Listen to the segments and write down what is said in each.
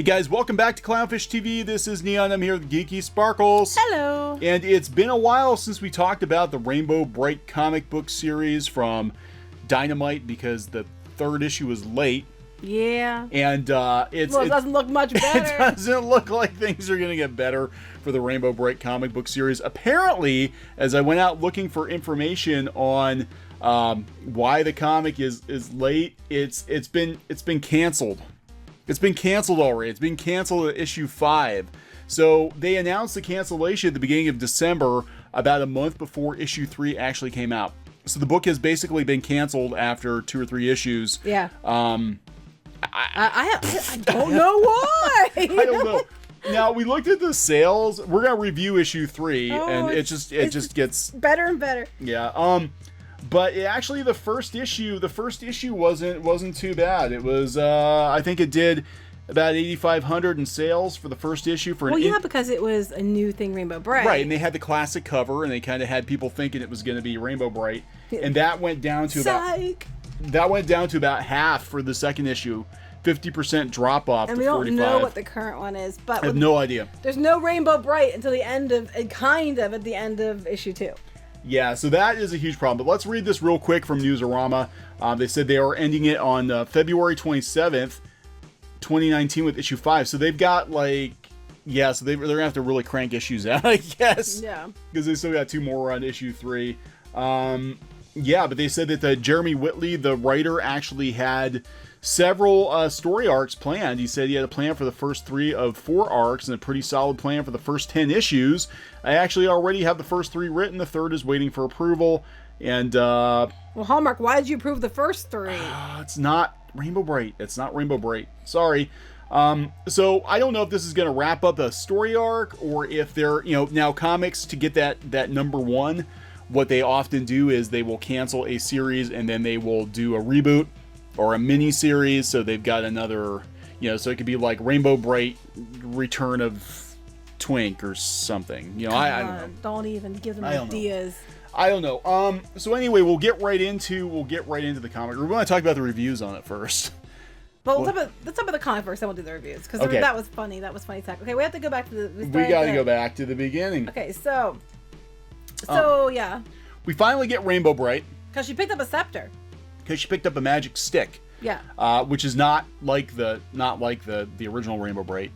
Hey guys, welcome back to Clownfish TV. This is Neon. I'm here with Geeky Sparkles. Hello. And it's been a while since we talked about the Rainbow Brite comic book series from Dynamite because the third issue was late. Yeah. And it doesn't look much better. It doesn't look like things are going to get better for the Rainbow Brite comic book series. Apparently, as I went out looking for information on why the comic is late, it's been canceled. It's been canceled already. It's been canceled at issue 5. So they announced the cancellation at the beginning of December, about a month before issue 3 actually came out. So the book has basically been canceled after 2 or 3 issues. Yeah. I don't know why. I don't know. Now we looked at the sales. We're gonna review issue 3, and it just gets better and better. Yeah. But actually, the first issue wasn't too bad. It was I think it did about 8,500 in sales for the first issue. Because it was a new thing, Rainbow Brite. Right, and they had the classic cover, and they kind of had people thinking it was going to be Rainbow Brite, and that went down to about half for the second issue. 50% drop off to 45. And we don't know what the current one is, but I have no idea. There's no Rainbow Brite until the end of at the end of issue 2. Yeah, so that is a huge problem. But let's read this real quick from Newsarama. They said they are ending it on February 27th, 2019 with issue 5. So they've got they're going to have to really crank issues out, I guess. Yeah. Because they still got 2 more on issue 3. But they said that Jeremy Whitley, the writer, actually had several story arcs planned. He said he had a plan for the first 3 of 4 arcs and a pretty solid plan for the first 10 issues. I actually already have the first 3 written. The third is waiting for approval. And well, Hallmark, why did you approve the first 3? It's not Rainbow Brite. It's not Rainbow Brite. Sorry. So I don't know if this is going to wrap up a story arc, or if they're, now comics, to get that number 1, what they often do is they will cancel a series and then they will do a reboot or a mini series. So they've got another, so it could be like Rainbow Brite Return of Twink or something. I don't know. Don't even give them ideas. I don't know. So anyway, we'll get right into the comic. We want to talk about the reviews on it first. Well, let's talk about the comic first, then we'll do the reviews. Because that was funny. That was funny talk. Okay, we have to go back to the... We got to go back to the beginning. Okay, so yeah. We finally get Rainbow Brite. Because she picked up a scepter. Because she picked up a magic stick. Yeah. Which is not like the original Rainbow Brite.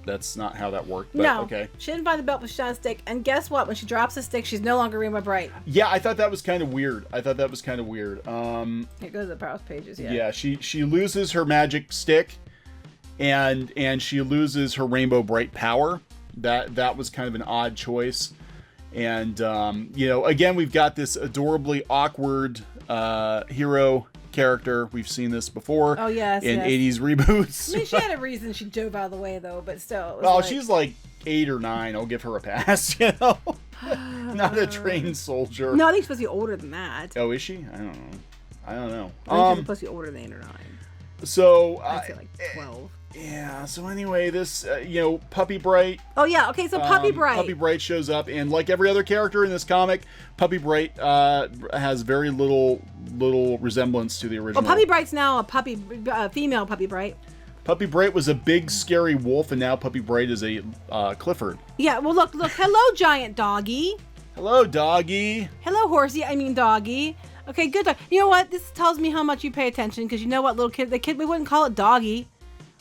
That's not how that worked. But no. Okay. She didn't find the belt, but she found a stick. And guess what? When she drops the stick, she's no longer Rainbow Brite. Yeah, I thought that was kind of weird. It goes to the browse pages. Yeah. Yeah. She loses her magic stick, and she loses her Rainbow Brite power. That was kind of an odd choice. And again, we've got this adorably awkward hero character. We've seen this before. Oh yes, in 80s reboots. I mean, she had a reason she dove out of the way though, but still. She's like 8 or 9. I'll give her a pass. Not a trained soldier. No, I think she's supposed to be older than that. Oh, is she? I don't know. I think she's supposed to be older than 8 or 9. So I'd say like 12. Yeah, so anyway, this, Puppy Brite. Oh, yeah, okay, so Puppy Brite. Puppy Brite shows up, and like every other character in this comic, Puppy Brite has very little resemblance to the original. Well, Puppy Brite's now a female Puppy Brite. Puppy Brite was a big, scary wolf, and now Puppy Brite is a Clifford. Yeah, well, look, hello, giant doggy. Hello, doggy. Hello, horsey, doggy. Okay, good dog. You know what? This tells me how much you pay attention, because you know what, we wouldn't call it doggy.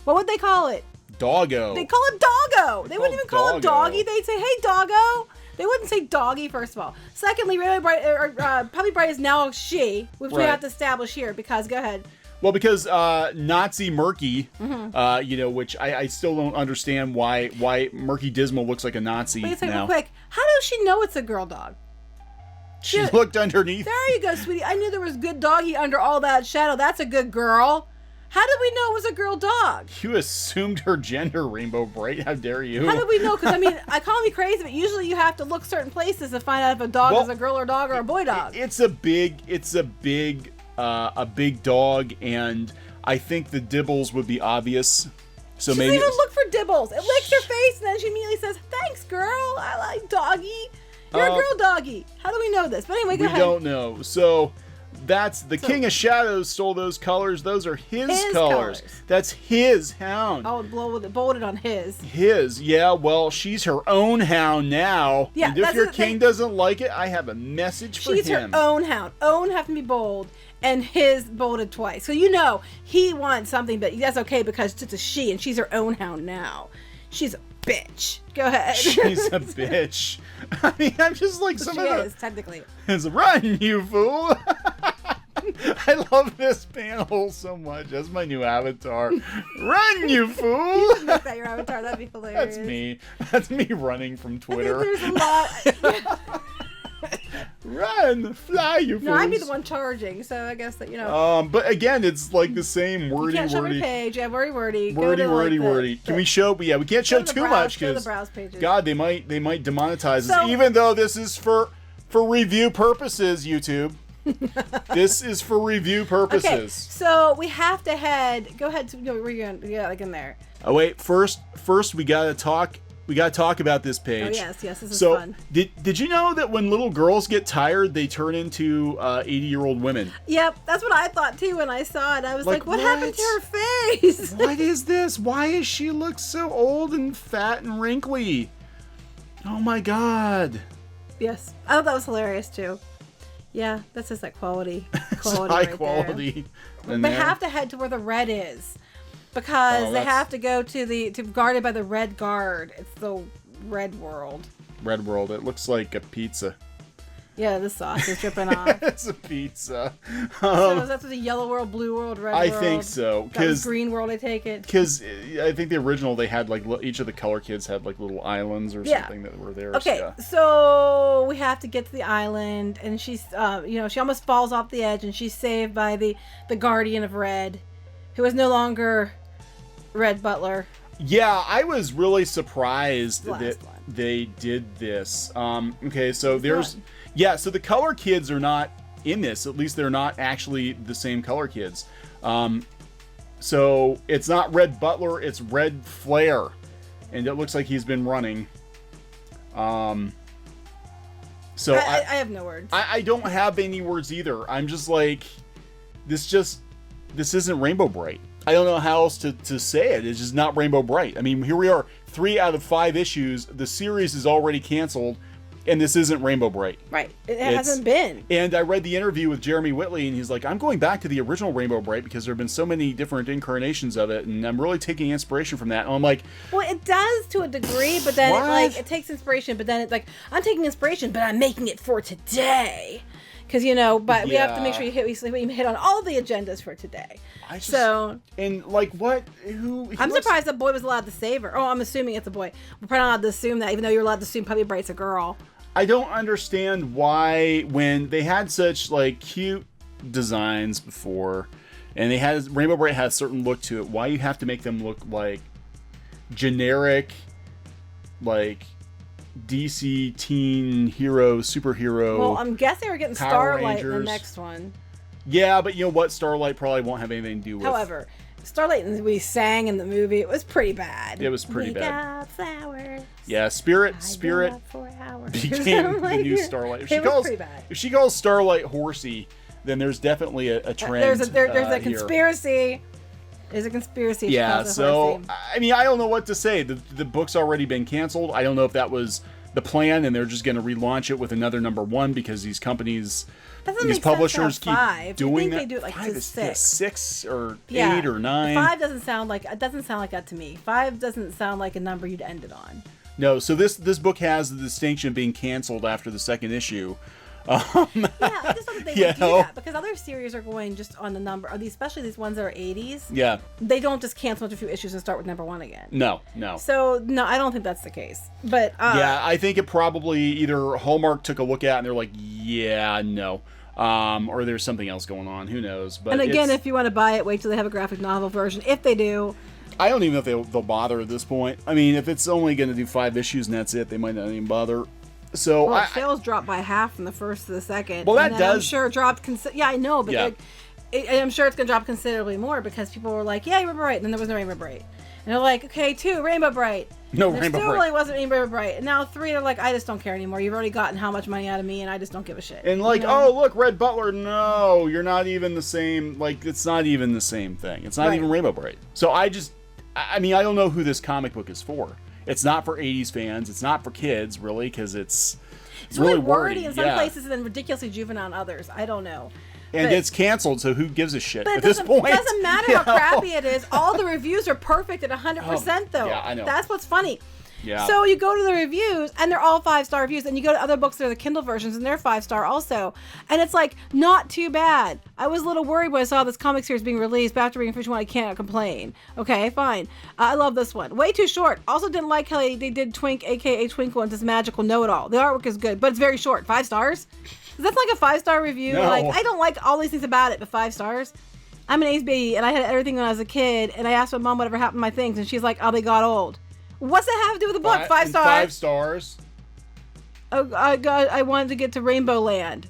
What would they call it? Doggo. They call it doggo. They wouldn't even call it doggy. They'd say, hey, doggo. They wouldn't say doggy, first of all. Secondly, Rainbow Brite, Puppy Brite is now a she, which we have to establish here, because, go ahead. Well, because Nazi Murky, which I still don't understand why Murky Dismal looks like a Nazi now. Wait a second, real quick. How does she know it's a girl dog? She looked underneath. There you go, sweetie. I knew there was good doggy under all that shadow. That's a good girl. How did we know it was a girl dog? You assumed her gender, Rainbow Brite. How dare you? How did we know? Because, I call me crazy, but usually you have to look certain places to find out if a dog is a girl or dog or a boy dog. It's a big dog, and I think the dibbles would be obvious. So she doesn't even look for dibbles. It licks her face, and then she immediately says, thanks, girl. I like doggy. You're a girl doggy. How do we know this? But anyway, go ahead. We don't know. So That's the King of Shadows stole those colors. Those are his colors. That's his hound. Oh, bolded on his. His, yeah. Well, she's her own hound now. Yeah, and if your king doesn't like it, I have a message for him. She's her own hound. Own have to be bold, and his bolded twice. So you know he wants something, but that's okay because it's a she, and she's her own hound now. She's a bitch. Go ahead. She's a bitch. I mean, I'm just like some of the... She is, technically. It's run, you fool. I love this panel so much. That's my new avatar. Run, you fool. You should make that your avatar. That'd be hilarious. That's me. That's me running from Twitter. There's a lot. Run, fly, you fools. No, I'd be the one charging, so I guess that, you know. But again, it's like the same wordy, you can't show wordy. My page. Yeah, wordy. Wordy. Can we show? Yeah, we can't show too much because God, they might demonetize us. Even though this is for review purposes, YouTube. This is for review purposes. Okay, so we have to go ahead. Where you going? Yeah, like in there. Oh wait, first we gotta talk. We gotta talk about this page. Oh yes, this is fun. Did you know that when little girls get tired, they turn into 80-year-old women? Yep, that's what I thought too when I saw it. I was like, what happened to her face? What is this? Why does she look so old and fat and wrinkly? Oh my God. Yes, I thought that was hilarious too. Yeah, that's just that quality. High quality. They have to head to where the red is. Because they have to go to guarded by the Red Guard. It's the Red World. Red World. It looks like a pizza. Yeah, the sauce is dripping off. It's a pizza. So that's the Yellow World, Blue World, Red World. I think so. Because Green World, I take it. Because I think the original they had like each of the color kids had like little islands or something that were there. Okay, so we have to get to the island, and she's she almost falls off the edge, and she's saved by the Guardian of Red, who is no longer Red Butler. Yeah, I was really surprised that they did this. Okay, so so the color kids are not in this. At least they're not actually the same color kids. So it's not Red Butler, it's Red Flare. And it looks like he's been running. So I have no words. I don't have any words either. I'm just like, this isn't Rainbow Brite. I don't know how else to say it. It's just not Rainbow Brite. I mean, here we are, 3 out of 5 issues. The series is already canceled, and this isn't Rainbow Brite. Right. It hasn't been. And I read the interview with Jeremy Whitley, and he's like, I'm going back to the original Rainbow Brite because there have been so many different incarnations of it, and I'm really taking inspiration from that. And I'm like... Well, it does to a degree, but then it takes inspiration, but then it's like, I'm taking inspiration, but I'm making it for today. Because, but we have to make sure we hit on all the agendas for today. And like what? I'm surprised the boy was allowed to save her. Oh, I'm assuming it's a boy. We're probably not allowed to assume that, even though you're allowed to assume Puppy Brite's a girl. I don't understand why, when they had such like cute designs before, and Rainbow Brite has a certain look to it, why you have to make them look like generic, like DC teen hero, superhero. Well, I'm guessing we're getting Starlight in the next one. Yeah, but you know what? Starlight probably won't have anything to do with. However, Starlight, we sang in the movie. It was pretty bad. It was pretty bad. Got flowers. Yeah, Spirit became the new Starlight. If she calls Starlight horsey, then there's definitely a trend. There's a conspiracy. There's a conspiracy. Yeah, so I mean, I don't know what to say. The book's already been canceled. I don't know if that was the plan, and they're just going to relaunch it with another #1 because these companies, these publishers keep doing that. They do it like 5 to 6. 6 or 8 or 9. 5 doesn't sound like that to me. 5 doesn't sound like a number you'd end it on. No, so this book has the distinction of being canceled after the 2nd issue. Yeah, I just don't think they would do that, because other series are going just on the number, especially these ones that are 80s. Yeah. They don't just cancel a few issues and start with #1 again. No. So, no, I don't think that's the case. But yeah, I think it probably either Hallmark took a look at it and they're like, yeah, no. Or there's something else going on. Who knows? But and again, if you want to buy it, wait till they have a graphic novel version. If they do. I don't even know if they'll bother at this point. I mean, if it's only going to do 5 issues and that's it, they might not even bother. So sales dropped by half from the first to the second. Well, that does. I'm sure it dropped. Yeah, I know, but I'm sure it's going to drop considerably more because people were like, yeah, Rainbow Brite, and then there was no Rainbow Brite. And they're like, okay, 2, Rainbow Brite. No and Rainbow still Brite. really wasn't Rainbow Brite. And now 3, they're like, I just don't care anymore. You've already gotten how much money out of me, and I just don't give a shit. And like, oh, look, Red Butler. No, you're not even the same. Like, it's not even the same thing. It's not even Rainbow Brite. So I don't know who this comic book is for. It's not for 80s fans. It's not for kids, really, because it's really wordy in some places and then ridiculously juvenile in others. I don't know. And it's canceled, so who gives a shit at this point? It doesn't matter how crappy it is. All the reviews are perfect at 100%, though. Yeah, I know. That's what's funny. Yeah. So you go to the reviews, and they're all 5-star reviews, and you go to other books that are the Kindle versions, and they're 5-star also. And it's like, not too bad. I was a little worried when I saw this comic series being released, but after reading first one, I can't complain. Okay, fine. I love this one. Way too short. Also didn't like how they did Twink, aka Twinkle, into this magical know-it-all. The artwork is good, but it's very short. 5 stars? That's like a 5-star review. No. Like, I don't like all these things about it, but 5 stars. I'm an A's baby, and I had everything when I was a kid, and I asked my mom whatever happened to my things, and she's like, oh, they got old. What's that have to do with the book? 5 stars. 5 stars. Oh, I wanted to get to Rainbow Land.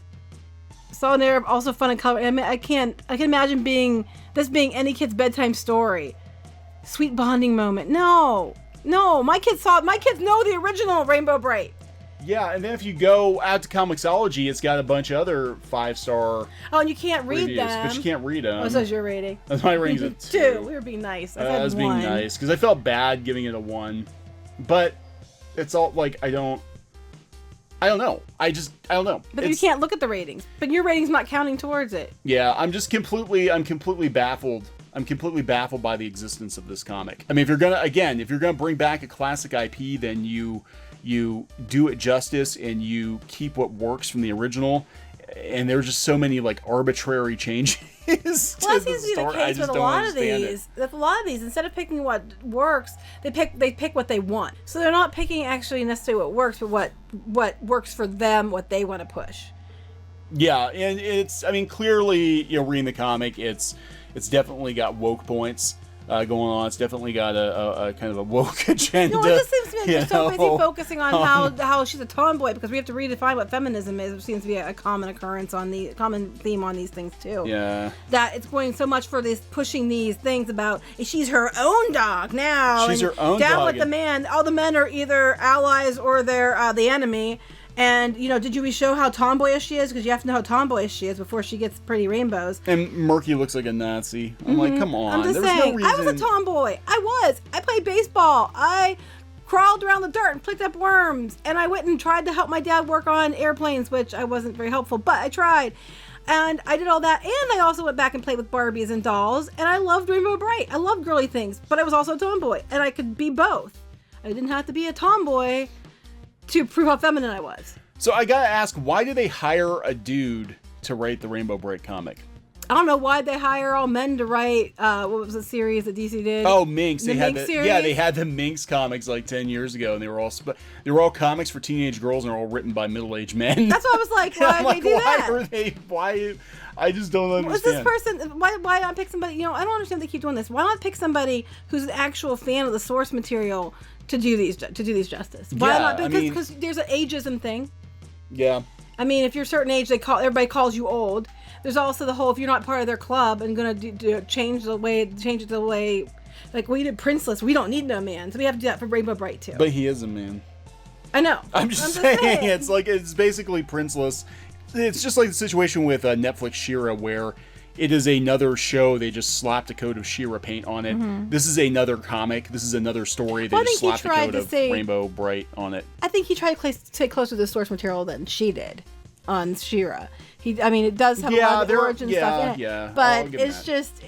So they're also fun and color. I mean, I can imagine being any kid's bedtime story. Sweet bonding moment. No, my kids know the original Rainbow Brite. Yeah, and then if you go out to comiXology, it's got a bunch of other 5-star. Oh, and you can't read reviews, them. but you can't read them. Oh, so's your rating. My rating's a 2. We were being nice. I was being nice because I felt bad giving it a 1, but it's all like I don't know. I don't know. But you can't look at the ratings. But your rating's not counting towards it. Yeah, I'm completely baffled. I'm completely baffled by the existence of this comic. I mean, if you're gonna bring back a classic IP, then you do it justice and you keep what works from the original. And there's just so many like arbitrary changes. Well, that seems to be the case with a lot of these. With a lot of these, instead of picking what works, they pick what they want. So they're not picking actually necessarily what works, but what works for them, what they want to push. Yeah, and clearly, reading the comic, it's definitely got woke points going on. It's definitely got a kind of a woke agenda. No, it just seems to me like they're so busy focusing on how she's a tomboy, because we have to redefine what feminism is, which seems to be a common theme on these things too. Yeah. That it's going so much for this, pushing these things about she's her own dog now. She's her own down dog. with the man. All the men are either allies or they're the enemy. And, did you show how tomboyish she is? Because you have to know how tomboyish she is before she gets pretty rainbows. And Murky looks like a Nazi. I'm like, come on. I'm just saying, I was a tomboy. I played baseball. I crawled around the dirt and picked up worms. And I went and tried to help my dad work on airplanes, which I wasn't very helpful, but I tried. And I did all that. And I also went back and played with Barbies and dolls. And I loved Rainbow Brite. I loved girly things. But I was also a tomboy. And I could be both. I didn't have to be a tomboy to prove how feminine I was. So I gotta ask, why do they hire a dude to write the Rainbow Brite comic? I don't know why they hire all men to write. What was the series that DC did? Oh, Minx. They had the Minx comics like 10 years ago, and they were all comics for teenage girls, and they're all written by middle-aged men. That's what I was like. Why did they do that? Why? I just don't understand. Was this person? Why not pick somebody? I don't understand. They keep doing this. Why not pick somebody who's an actual fan of the source material to do these justice? Why not? Because there's an ageism thing. Yeah. I mean, if you're a certain age, everybody calls you old. There's also the whole, if you're not part of their club and gonna change it the way, like we did Princeless, we don't need no man, so we have to do that for Rainbow Brite too. But he is a man. I know. I'm just saying, it's basically Princeless. It's just like the situation with Netflix She-Ra, where it is another show. They just slapped a coat of She-Ra paint on it. Mm-hmm. This is another comic. This is another story. They just slapped a coat of Rainbow Brite on it. I think he tried to stay closer to the source material than she did on She-Ra. It does have a lot of the origin stuff in it. Yeah, but it's just...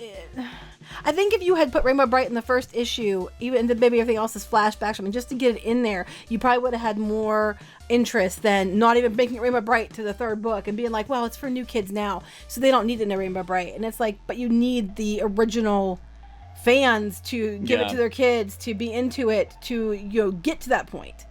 I think if you had put Rainbow Brite in the first issue, even then maybe everything else is flashbacks. Just to get it in there, you probably would have had more interest than not even making it Rainbow Brite to the third book and being like, well, it's for new kids now, so they don't need it in a Rainbow Brite. And it's like, but you need the original fans to give it to their kids, to be into it, to get to that point.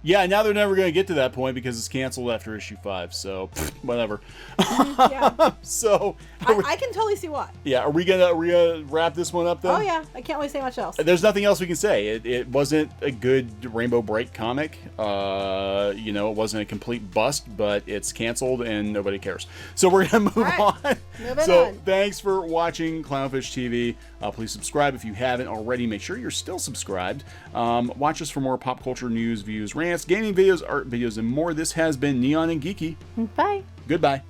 Yeah, now they're never going to get to that point because it's canceled after issue 5, so whatever. Yeah. So I can totally see why. Yeah, are we gonna wrap this one up then? Oh yeah, I can't really say much else. There's nothing else we can say. It wasn't a good Rainbow Brite comic. It wasn't a complete bust, but it's canceled and nobody cares. So we're gonna move on Moving So on. thanks for watching Clownfish TV. Please subscribe if you haven't already. Make sure you're still subscribed. Watch us for more pop culture news, views, rants, gaming videos, art videos, and more. This has been Neon and Geeky. Bye. Goodbye.